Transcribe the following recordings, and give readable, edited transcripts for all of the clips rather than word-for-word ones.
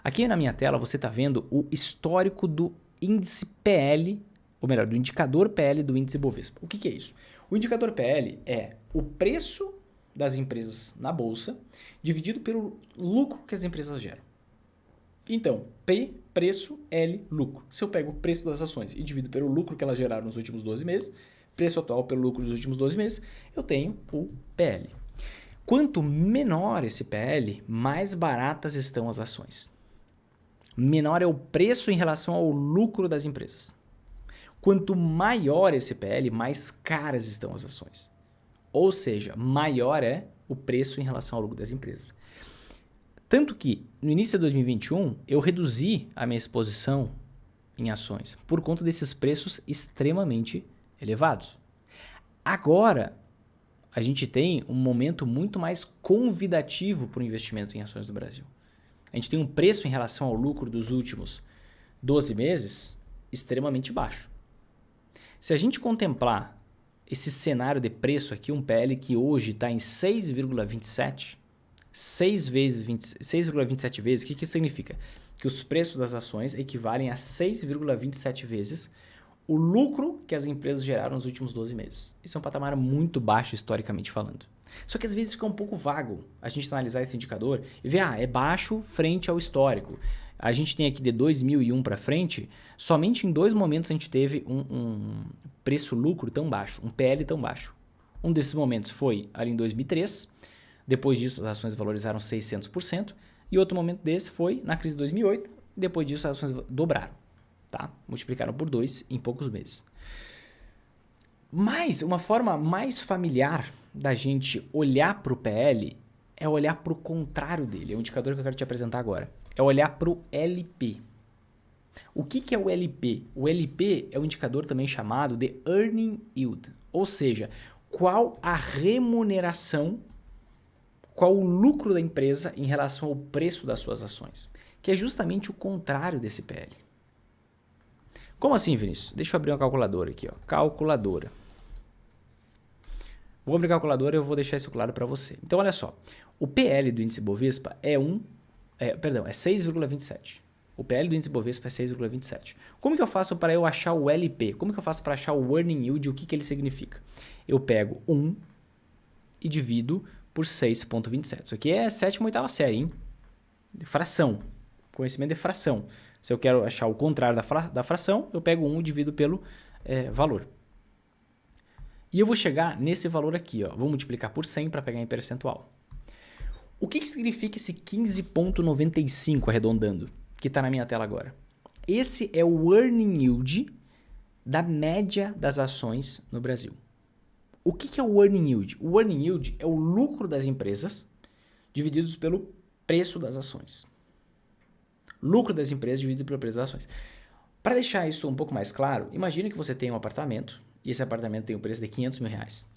Aqui na minha tela você está vendo o histórico do índice PL, ou melhor, do indicador PL do índice Bovespa. O que é isso? O indicador PL é o preço das empresas na bolsa dividido pelo lucro que as empresas geram. Então, P, preço, L, lucro. Se eu pego o preço das ações e divido pelo lucro que elas geraram nos últimos 12 meses, preço atual pelo lucro dos últimos 12 meses, eu tenho o PL. Quanto menor esse PL, mais baratas estão as ações. Menor é o preço em relação ao lucro das empresas. Quanto maior esse PL, mais caras estão as ações. Ou seja, maior é o preço em relação ao lucro das empresas. Tanto que, no início de 2021, eu reduzi a minha exposição em ações por conta desses preços extremamente elevados. Agora, a gente tem um momento muito mais convidativo para o investimento em ações do Brasil. A gente tem um preço em relação ao lucro dos últimos 12 meses extremamente baixo. Se a gente contemplar esse cenário de preço aqui, um PL que hoje está em 6,27, 6,27 vezes, o que isso significa? Que os preços das ações equivalem a 6,27 vezes o lucro que as empresas geraram nos últimos 12 meses. Isso é um patamar muito baixo historicamente falando. Só que às vezes fica um pouco vago a gente analisar esse indicador e ver, é baixo frente ao histórico. A gente tem aqui de 2001 para frente, somente em 2 momentos a gente teve um preço-lucro tão baixo, um PL tão baixo. Um desses momentos foi ali em 2003, depois disso as ações valorizaram 600%, e outro momento desse foi na crise de 2008, depois disso as ações dobraram, tá? Multiplicaram por 2 em poucos meses. Mas uma forma mais familiar da gente olhar para o PL é olhar para o contrário dele, é o indicador que eu quero te apresentar agora. É olhar para o LP. O que é o LP? O LP é um indicador também chamado de Earning Yield, ou seja, qual a remuneração, qual o lucro da empresa em relação ao preço das suas ações, que é justamente o contrário desse PL. Como assim, Vinícius? Deixa eu abrir uma calculadora aqui, ó. Calculadora. Vou abrir a calculadora e eu vou deixar isso claro para você. Então, olha só. O PL do índice Bovespa é 6,27. O PL do índice Bovespa é 6,27. Como que eu faço para eu achar o LP? Como que eu faço para achar o Earning Yield? O que ele significa? Eu pego 1 e divido por 6,27. Isso aqui é 7ª, 8ª série, hein? De fração. Conhecimento de fração. Se eu quero achar o contrário da fração, eu pego 1 e divido pelo valor. E eu vou chegar nesse valor aqui, ó. Vou multiplicar por 100 para pegar em percentual. O que significa esse 15,95 arredondando, que está na minha tela agora? Esse é o Earning Yield da média das ações no Brasil. O que é o Earning Yield? O Earning Yield é o lucro das empresas divididos pelo preço das ações. Lucro das empresas dividido pelo preço das ações. Para deixar isso um pouco mais claro, imagine que você tem um apartamento e esse apartamento tem o preço de R$500 mil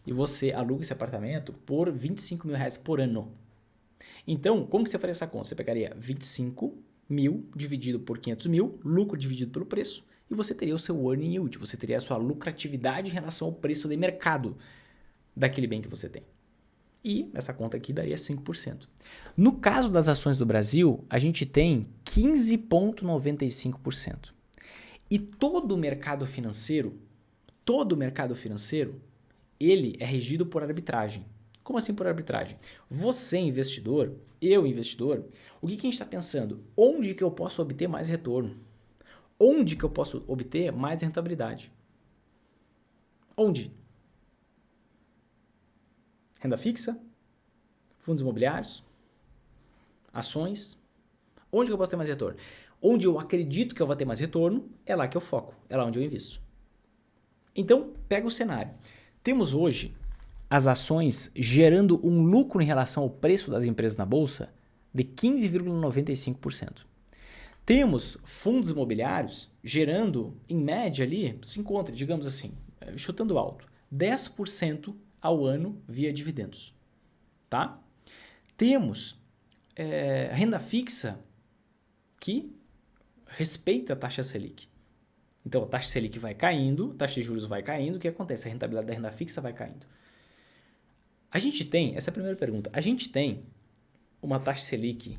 e você aluga esse apartamento por R$25 mil por ano. Então, como que você faria essa conta? Você pegaria 25 mil dividido por 500 mil, lucro dividido pelo preço, e você teria o seu earning yield, você teria a sua lucratividade em relação ao preço de mercado daquele bem que você tem. E essa conta aqui daria 5%. No caso das ações do Brasil, a gente tem 15,95%. E todo o mercado financeiro, ele é regido por arbitragem. Como assim por arbitragem? Você, investidor, eu, investidor, o que a gente está pensando? Onde que eu posso obter mais retorno? Onde que eu posso obter mais rentabilidade? Onde? Renda fixa? Fundos imobiliários? Ações? Onde que eu posso ter mais retorno? Onde eu acredito que eu vou ter mais retorno, é lá que eu foco, é lá onde eu invisto. Então, pega o cenário. Temos hoje as ações gerando um lucro em relação ao preço das empresas na bolsa de 15,95%. Temos fundos imobiliários gerando, em média ali, se encontra, digamos assim, chutando alto, 10% ao ano via dividendos. Tá? Temos renda fixa que respeita a taxa Selic. Então, a taxa Selic vai caindo, a taxa de juros vai caindo, o que acontece? A rentabilidade da renda fixa vai caindo. A gente tem, essa é a primeira pergunta, a gente tem uma taxa Selic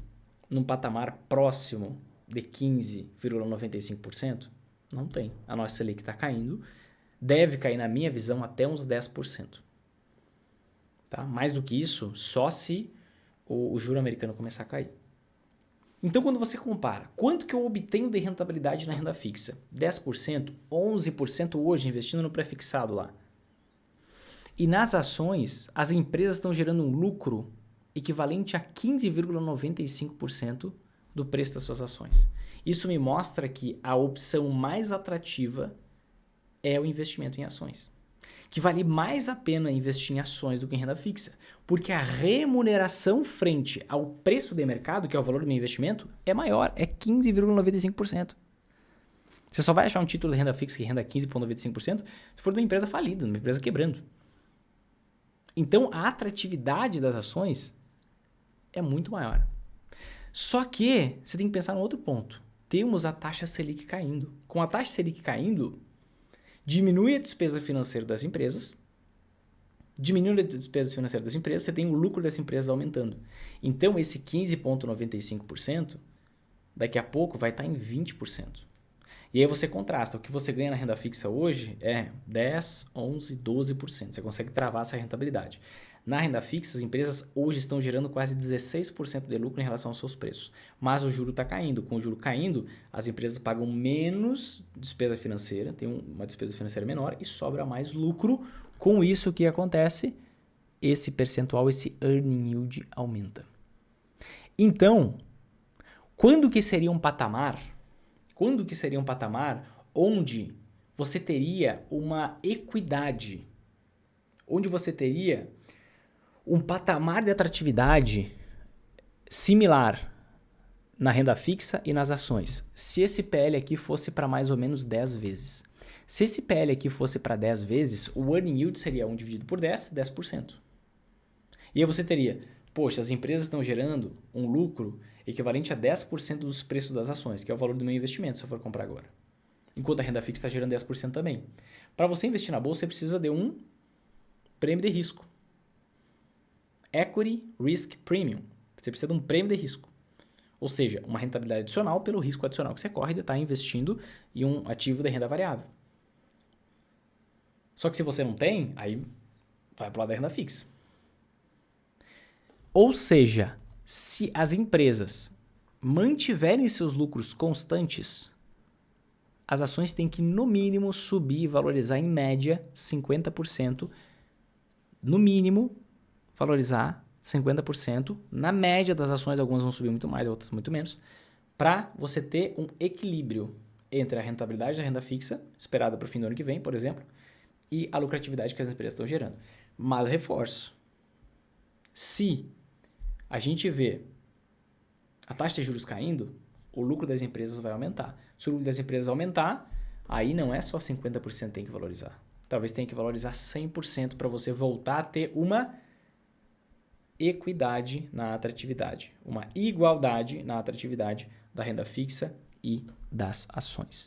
num patamar próximo de 15,95%? Não tem. A nossa Selic está caindo. Deve cair, na minha visão, até uns 10%. Tá? Mais do que isso, só se o juro americano começar a cair. Então, quando você compara, quanto que eu obtenho de rentabilidade na renda fixa? 10%, 11% hoje, investindo no pré-fixado lá. E nas ações, as empresas estão gerando um lucro equivalente a 15,95% do preço das suas ações. Isso me mostra que a opção mais atrativa é o investimento em ações. Que vale mais a pena investir em ações do que em renda fixa. Porque a remuneração frente ao preço de mercado, que é o valor do meu investimento, é maior, é 15,95%. Você só vai achar um título de renda fixa que renda 15,95% se for de uma empresa falida, uma empresa quebrando. Então, a atratividade das ações é muito maior. Só que você tem que pensar num outro ponto. Temos a taxa Selic caindo. Com a taxa Selic caindo, diminui a despesa financeira das empresas. Diminuindo a despesa financeira das empresas, você tem o lucro das empresas aumentando. Então, esse 15,95%, daqui a pouco vai estar em 20%. E aí você contrasta. O que você ganha na renda fixa hoje é 10, 11, 12%. Você consegue travar essa rentabilidade. Na renda fixa, as empresas hoje estão gerando quase 16% de lucro em relação aos seus preços. Mas o juro está caindo. Com o juro caindo, as empresas pagam menos despesa financeira, tem uma despesa financeira menor e sobra mais lucro. Com isso, o que acontece? Esse percentual, esse earning yield aumenta. Então, quando que seria um patamar? Quando que seria um patamar onde você teria uma equidade? Onde você teria um patamar de atratividade similar na renda fixa e nas ações. Se esse PL aqui fosse para mais ou menos 10 vezes. Se esse PL aqui fosse para 10 vezes, o earning yield seria 1 dividido por 10, 10%. E aí você teria, poxa, as empresas estão gerando um lucro equivalente a 10% dos preços das ações, que é o valor do meu investimento, se eu for comprar agora. Enquanto a renda fixa está gerando 10% também. Para você investir na bolsa, você precisa de um prêmio de risco. Equity Risk Premium. Você precisa de um prêmio de risco. Ou seja, uma rentabilidade adicional pelo risco adicional que você corre de estar investindo em um ativo de renda variável. Só que se você não tem, aí vai para o lado da renda fixa. Ou seja, se as empresas mantiverem seus lucros constantes, as ações têm que, no mínimo, subir e valorizar em média 50%. No mínimo, valorizar 50%. Na média das ações, algumas vão subir muito mais, outras muito menos, para você ter um equilíbrio entre a rentabilidade da renda fixa, esperada para o fim do ano que vem, por exemplo, e a lucratividade que as empresas estão gerando. Mas reforço, se a gente vê a taxa de juros caindo, o lucro das empresas vai aumentar. Se o lucro das empresas aumentar, aí não é só 50% que tem que valorizar. Talvez tenha que valorizar 100% para você voltar a ter uma equidade na atratividade, uma igualdade na atratividade da renda fixa e das ações.